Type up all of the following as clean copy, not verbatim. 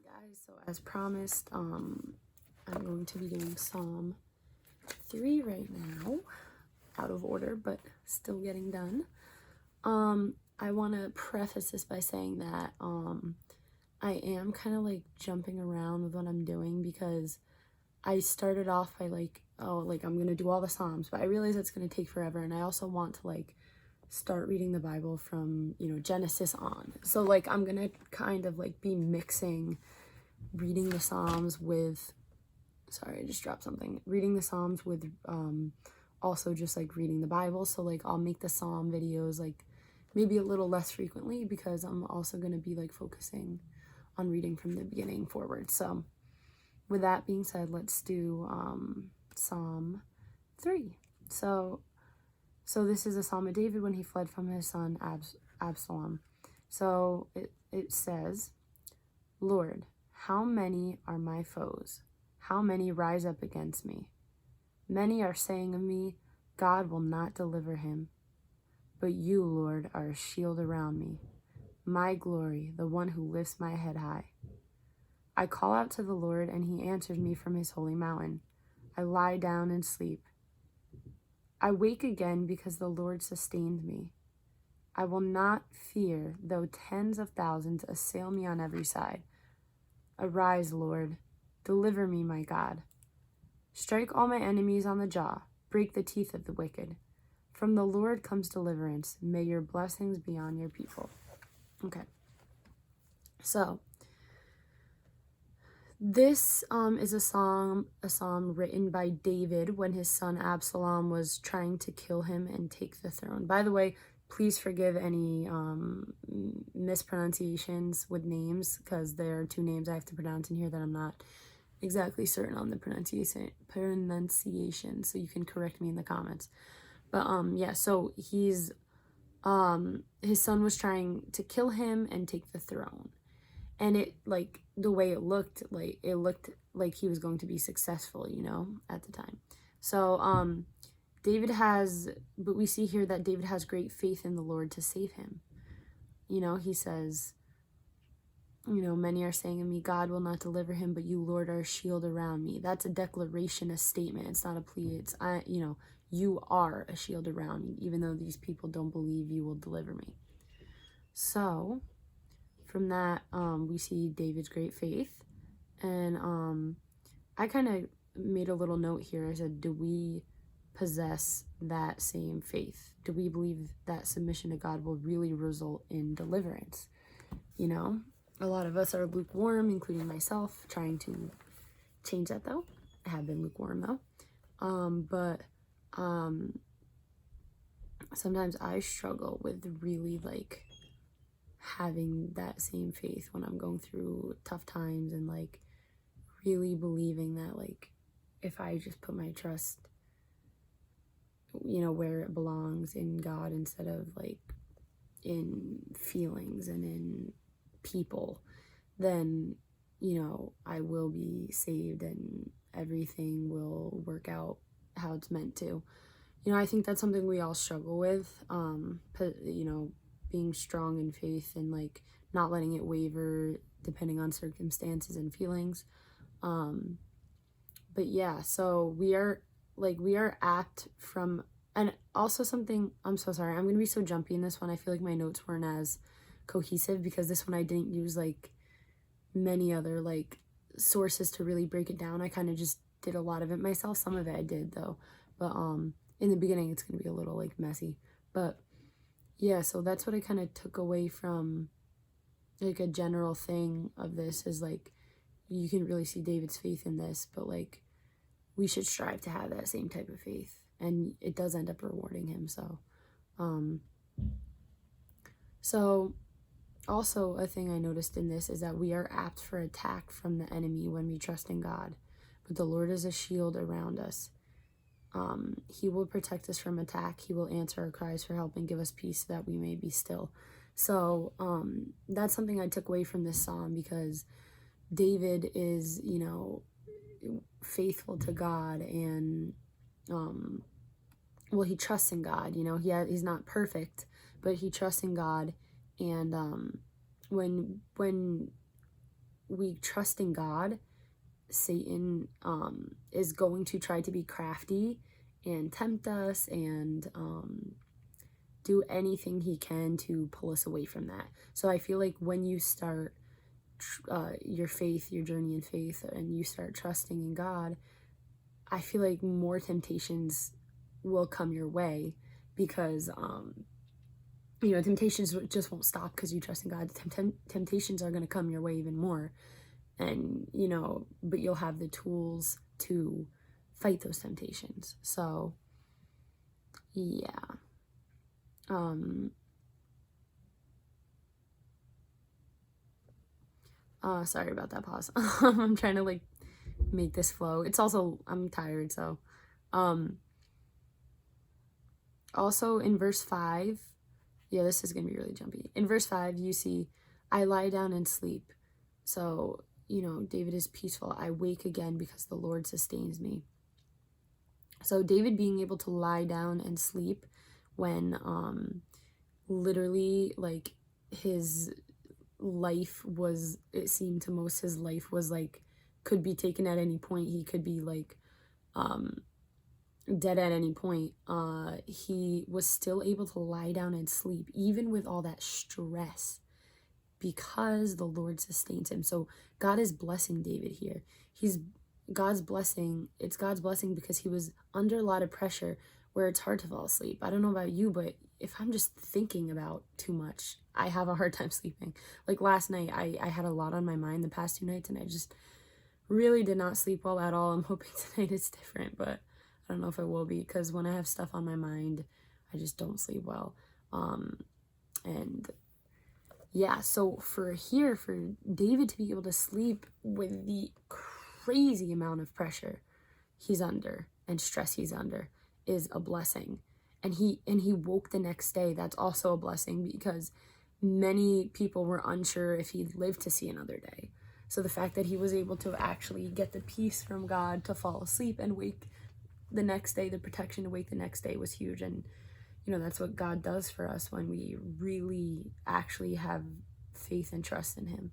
Guys, so as promised, I'm going to be doing Psalm 3 right now, out of order, but still getting done. I want to preface this by saying that I am kind of like jumping around with what I'm doing because I started off by I'm gonna do all the Psalms, but I realize it's gonna take forever, and I also want to start reading the Bible from Genesis on. So I'm gonna kind of be mixing reading the Psalms with, sorry, I just dropped something, reading the Psalms with also just reading the Bible. So I'll make the Psalm videos maybe a little less frequently because I'm also going to be focusing on reading from the beginning forward. So with that being said, let's do Psalm 3. So this is a Psalm of David when he fled from his son Absalom. So it says, Lord, how many are my foes? How many rise up against me? Many are saying of me, God will not deliver him. But you, Lord, are a shield around me, my glory, the one who lifts my head high. I call out to the Lord, and he answers me from his holy mountain. I lie down and sleep. I wake again because the Lord sustains me. I will not fear, though tens of thousands assail me on every side. Arise, Lord, deliver me, my God. Strike all my enemies on the jaw, break the teeth of the wicked. From the Lord comes deliverance. May your blessings be on your people. Okay. So this is a psalm written by David when his son Absalom was trying to kill him and take the throne. By the way, please forgive any mispronunciations with names, because there are two names I have to pronounce in here that I'm not exactly certain on the pronunciation, so you can correct me in the comments. But yeah, so he's his son was trying to kill him and take the throne, and it the way it looked like he was going to be successful, at the time. So but we see here that David has great faith in the Lord to save him. He says, many are saying of me, God will not deliver him, but you, Lord, are a shield around me. That's a declaration, a statement. It's not a plea. It's, you are a shield around me, even though these people don't believe you will deliver me. So from that, we see David's great faith. And I kind of made a little note here. I said, do we possess that same faith? Do we believe that submission to God will really result in deliverance? A lot of us are lukewarm, including myself, trying to change that though. I have been lukewarm though. But sometimes I struggle with really having that same faith when I'm going through tough times, and really believing that if I just put my trust where it belongs, in God, instead of in feelings and in people, then I will be saved and everything will work out how it's meant to. I think that's something we all struggle with, being strong in faith and not letting it waver depending on circumstances and feelings. But yeah, so we are apt from, and also something, I'm so sorry, I'm gonna be so jumpy in this one. I feel like my notes weren't as cohesive because this one I didn't use many other sources to really break it down. I kind of just did a lot of it myself. Some of it I did though, but in the beginning it's gonna be a little messy. But yeah, so that's what I kind of took away from a general thing of this, is you can really see David's faith in this, but we should strive to have that same type of faith, and it does end up rewarding him. So also a thing I noticed in this is that we are apt for attack from the enemy when we trust in God, but the Lord is a shield around us. He will protect us from attack. He will answer our cries for help and give us peace so that we may be still. So that's something I took away from this psalm, because David is, faithful to God, and he trusts in God. He's not perfect, but he trusts in God. And when we trust in God, Satan is going to try to be crafty and tempt us and do anything he can to pull us away from that. So I feel like when you start your faith, your journey in faith, and you start trusting in God, I feel like more temptations will come your way because, temptations just won't stop because you trust in God. Temptations are going to come your way even more. And, but you'll have the tools to fight those temptations. So, yeah. Sorry about that pause. I'm trying to make this flow. It's also, I'm tired, so also in verse 5, this is gonna be really jumpy. In verse 5, you see, I lie down and sleep. So, David is peaceful. I wake again because the Lord sustains me. So David being able to lie down and sleep when literally his life was, it seemed to most, his life was could be taken at any point. He could be dead at any point. He was still able to lie down and sleep even with all that stress because the Lord sustains him. So God is blessing David here. It's God's blessing because he was under a lot of pressure where it's hard to fall asleep. I don't know about you, but if I'm just thinking about too much, I have a hard time sleeping. Like last night, I had a lot on my mind the past 2 nights, and I just really did not sleep well at all. I'm hoping tonight it's different, but I don't know if it will be, because when I have stuff on my mind, I just don't sleep well. And yeah, so for David to be able to sleep with the crazy amount of pressure he's under and stress he's under is a blessing. And he woke the next day. That's also a blessing because many people were unsure if he'd live to see another day. So the fact that he was able to actually get the peace from God to fall asleep and wake the next day, the protection to wake the next day, was huge. And that's what God does for us when we really actually have faith and trust in him.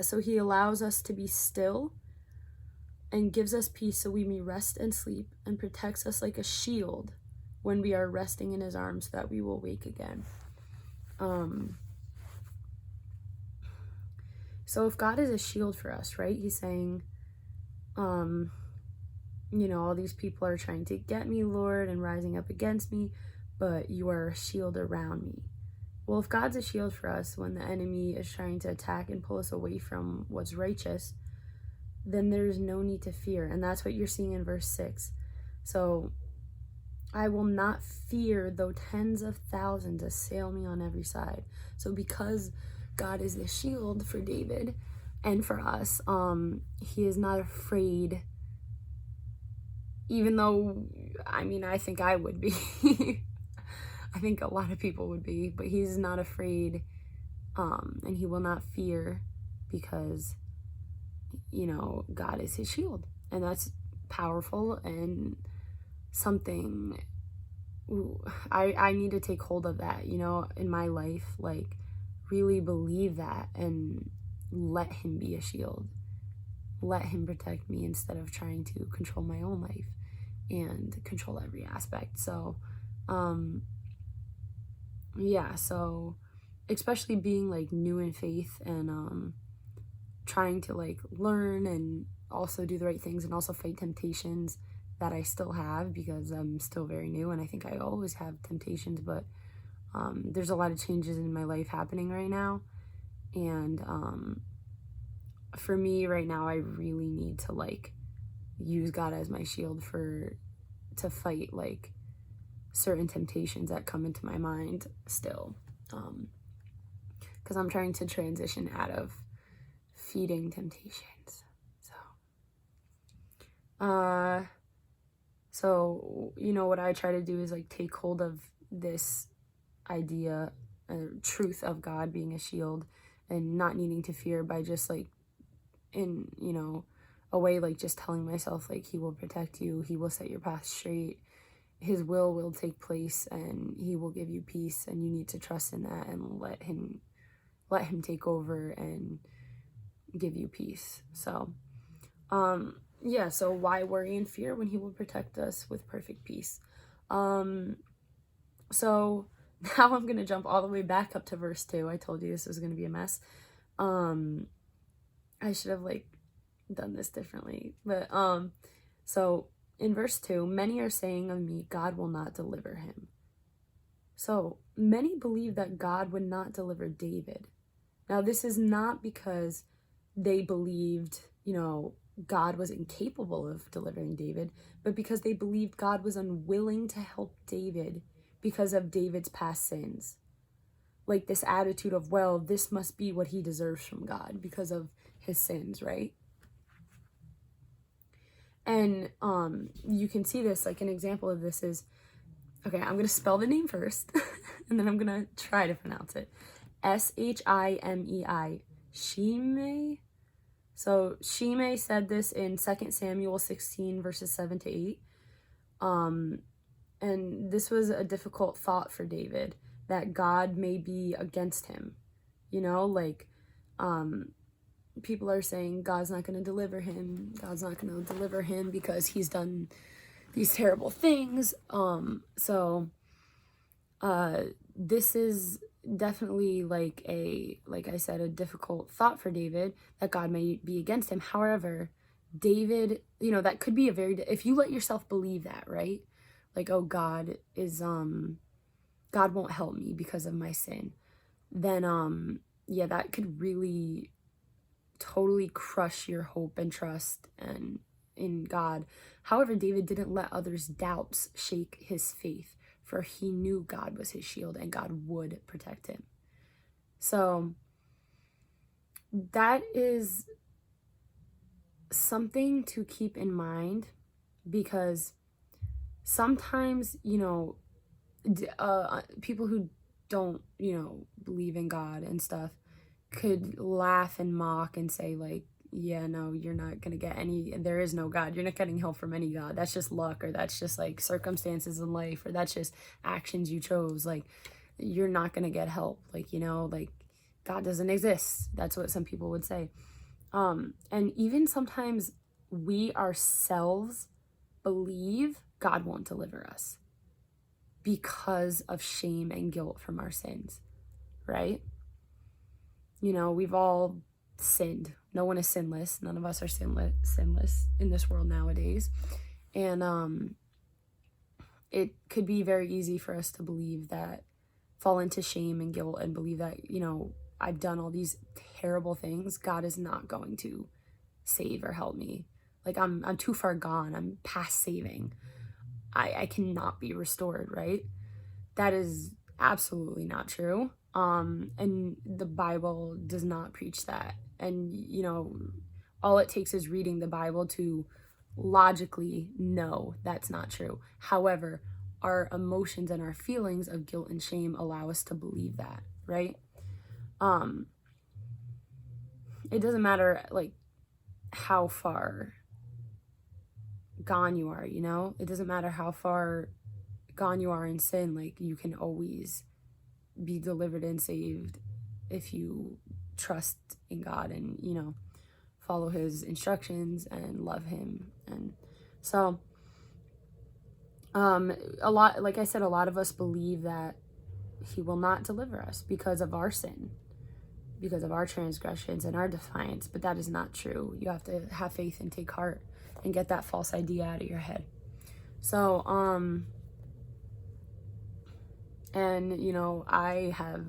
So he allows us to be still and gives us peace so we may rest and sleep, and protects us like a shield when we are resting in his arms so that we will wake again. So if God is a shield for us, right, he's saying, all these people are trying to get me, Lord, and rising up against me, but you are a shield around me. Well, if God's a shield for us when the enemy is trying to attack and pull us away from what's righteous, then there's no need to fear. And that's what you're seeing in verse 6. So, I will not fear though tens of thousands assail me on every side. So because God is the shield for David and for us, he is not afraid, even though, I think I would be. I think a lot of people would be, but he's not afraid, and he will not fear because, God is his shield. And that's powerful and something I need to take hold of that, in my life, really believe that and let him be a shield. Let him protect me instead of trying to control my own life and control every aspect. So, so especially being new in faith and trying to learn and also do the right things and also fight temptations that I still have because I'm still very new, and I think I always have temptations, but there's a lot of changes in my life happening right now, and for me right now, I really need to use God as my shield to fight certain temptations that come into my mind still, because I'm trying to transition out of feeding temptations. So what I try to do is take hold of this idea, truth of God being a shield and not needing to fear by just in a way just telling myself he will protect you, he will set your path straight, his will take place, and he will give you peace, and you need to trust in that and let him let him take over and give you peace. So, yeah, so why worry and fear when he will protect us with perfect peace? So now I'm going to jump all the way back up to verse 2. I told you this was going to be a mess. I should have done this differently. But so in verse 2, many are saying of me, God will not deliver him. So many believe that God would not deliver David. Now, this is not because they believed, God was incapable of delivering David, but because they believed God was unwilling to help David because of David's past sins. Like this attitude of, well, this must be what he deserves from God because of his sins, right? And you can see this, an example of this is, okay, I'm going to spell the name first, and then I'm going to try to pronounce it. Shimei. Shimei. So Shimei said this in 2 Samuel 16, verses 7 to 8. And this was a difficult thought for David, that God may be against him. People are saying God's not going to deliver him. God's not going to deliver him because he's done these terrible things. This is definitely like I said, a difficult thought for David, that God may be against him. However, David, that could be if you let yourself believe that, right? Oh, God won't help me because of my sin. Then, yeah, that could really totally crush your hope and trust and in God. However, David didn't let others' doubts shake his faith, for he knew God was his shield and God would protect him. So that is something to keep in mind, because sometimes, people who don't, believe in God and stuff could laugh and mock and say yeah, no, you're not going to get there is no God. You're not getting help from any God. That's just luck, or that's just circumstances in life, or that's just actions you chose. You're not going to get help. God doesn't exist. That's what some people would say. And even sometimes we ourselves believe God won't deliver us because of shame and guilt from our sins, right? We've all sinned. No one is sinless. None of us are sinless in this world nowadays. And it could be very easy for us to believe that, fall into shame and guilt and believe that, I've done all these terrible things. God is not going to save or help me. I'm too far gone. I'm past saving. I cannot be restored, right? That is absolutely not true. And the Bible does not preach that. And, all it takes is reading the Bible to logically know that's not true. However, our emotions and our feelings of guilt and shame allow us to believe that, right? It doesn't matter, how far gone you are, It doesn't matter how far gone you are in sin. You can always be delivered and saved if you trust in God and, follow his instructions and love him. And so, a lot of us believe that he will not deliver us because of our sin, because of our transgressions and our defiance, but that is not true. You have to have faith and take heart and get that false idea out of your head. So, and, I have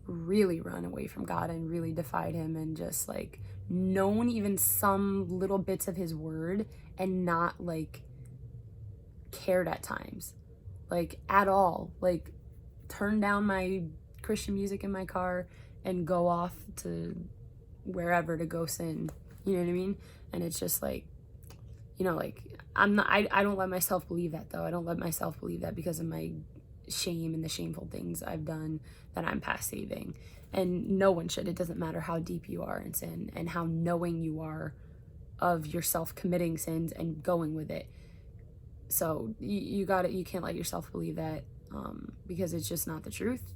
really run away from God and really defied him and just known even some little bits of his word and not cared at times, at all, turn down my Christian music in my car and go off to wherever to go sin. You know what I mean? And it's just I don't let myself believe that, though. I don't let myself believe that because of my shame and the shameful things I've done, that I'm past saving. And no one should. It doesn't matter how deep you are in sin and how knowing you are of yourself committing sins and going with it. So you can't let yourself believe that, because it's just not the truth.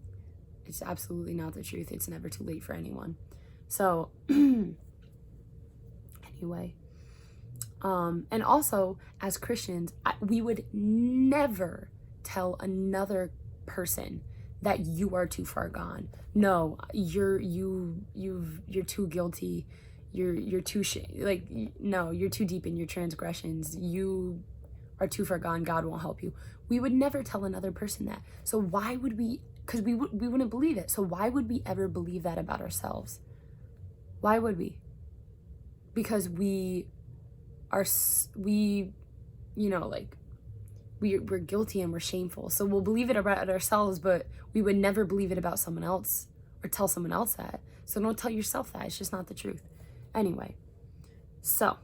It's absolutely not the truth. It's never too late for anyone. So anyway, and also as Christians, we would never tell another person that you are too far gone. No, you're too guilty. You're too no, you're too deep in your transgressions. You are too far gone. God won't help you. We would never tell another person that. So why would we? Because we wouldn't believe it. So why would we ever believe that about ourselves? Why would we? Because we're guilty and we're shameful. So we'll believe it about ourselves, but we would never believe it about someone else or tell someone else that. So don't tell yourself that. It's just not the truth. Anyway, so,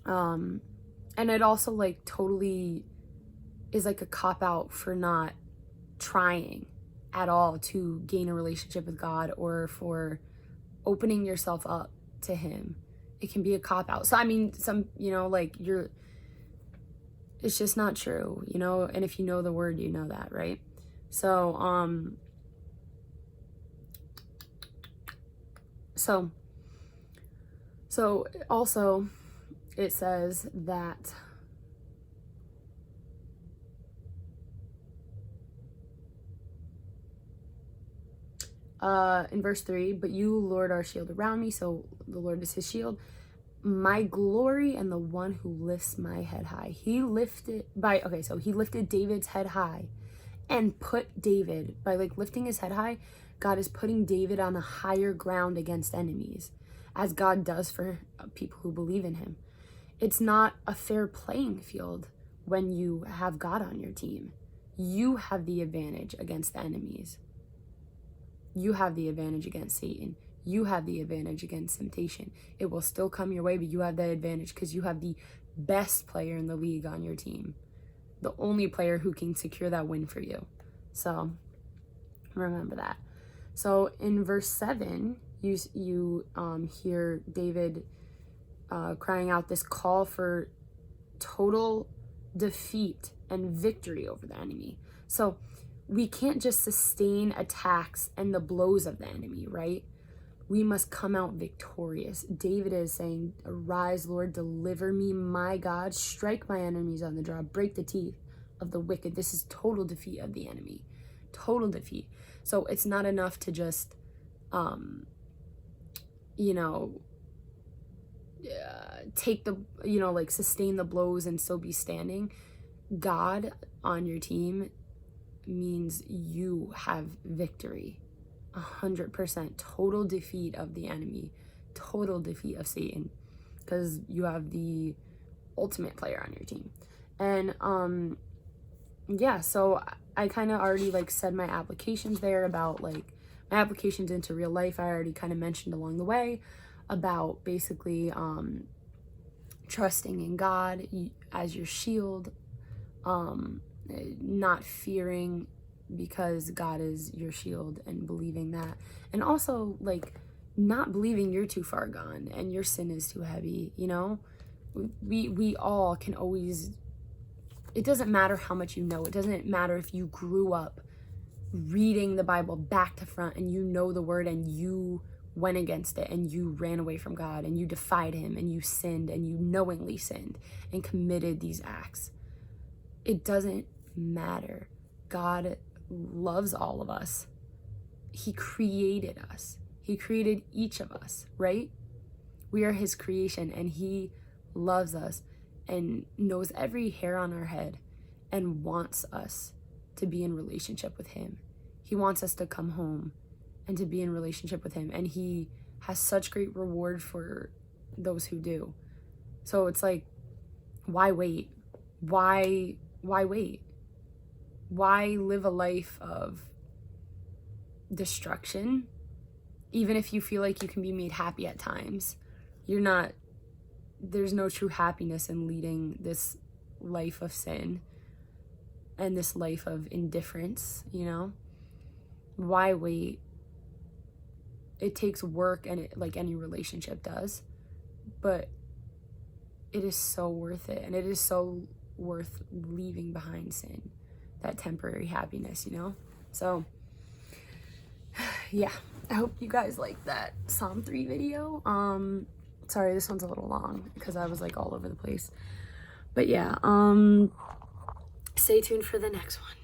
and it also like totally is like a cop-out for not trying at all to gain a relationship with God or for opening yourself up to him. It can be a cop-out. So I mean, it's just not true, and if you know the word, you know that, right? So so also it says that in verse 3, but you, Lord, are a shield around me. So the Lord is his shield, my glory, and the one who lifts my head high. He lifted David's head high and put David, by like lifting his head high, God is putting David on a higher ground against enemies, as God does for people who believe in him. It's not a fair playing field when you have God on your team. You have the advantage against the enemies. You have the advantage against Satan. You have the advantage against temptation. It will still come your way, but you have that advantage because you have the best player in the league on your team. The only player who can secure that win for you. So remember that. So in verse 7, you hear David crying out this call for total defeat and victory over the enemy. So we can't just sustain attacks and the blows of the enemy, right? We must come out victorious. David is saying, arise, Lord, deliver me, my God, strike my enemies on the jaw, break the teeth of the wicked. This is total defeat of the enemy. Total defeat. So it's not enough to just, take the, sustain the blows and still be standing. God on your team means you have victory. 100% total defeat of the enemy, total defeat of Satan, because you have the ultimate player on your team. And so I kind of already said my applications there about my applications into real life. I already kind of mentioned along the way about basically trusting in God as your shield, not fearing because God is your shield, and believing that, and also not believing you're too far gone and your sin is too heavy. We all can always, it doesn't matter how much you know, it doesn't matter if you grew up reading the Bible back to front and you know the word and you went against it and you ran away from God and you defied him and you sinned and you knowingly sinned and committed these acts. It doesn't matter. God loves all of us. He created us. He created each of us, right? We are his creation, and he loves us and knows every hair on our head and wants us to be in relationship with him. He wants us to come home and to be in relationship with him, and he has such great reward for those who do. So it's why wait? Why wait? Why live a life of destruction? Even if you feel like you can be made happy at times, there's no true happiness in leading this life of sin and this life of indifference, Why wait? It takes work, and it, like any relationship does, but it is so worth it, and it is so worth leaving behind sin, that temporary happiness, So yeah, I hope you guys like that Psalm 3 video. Sorry, this one's a little long because I was like all over the place. But yeah, stay tuned for the next one.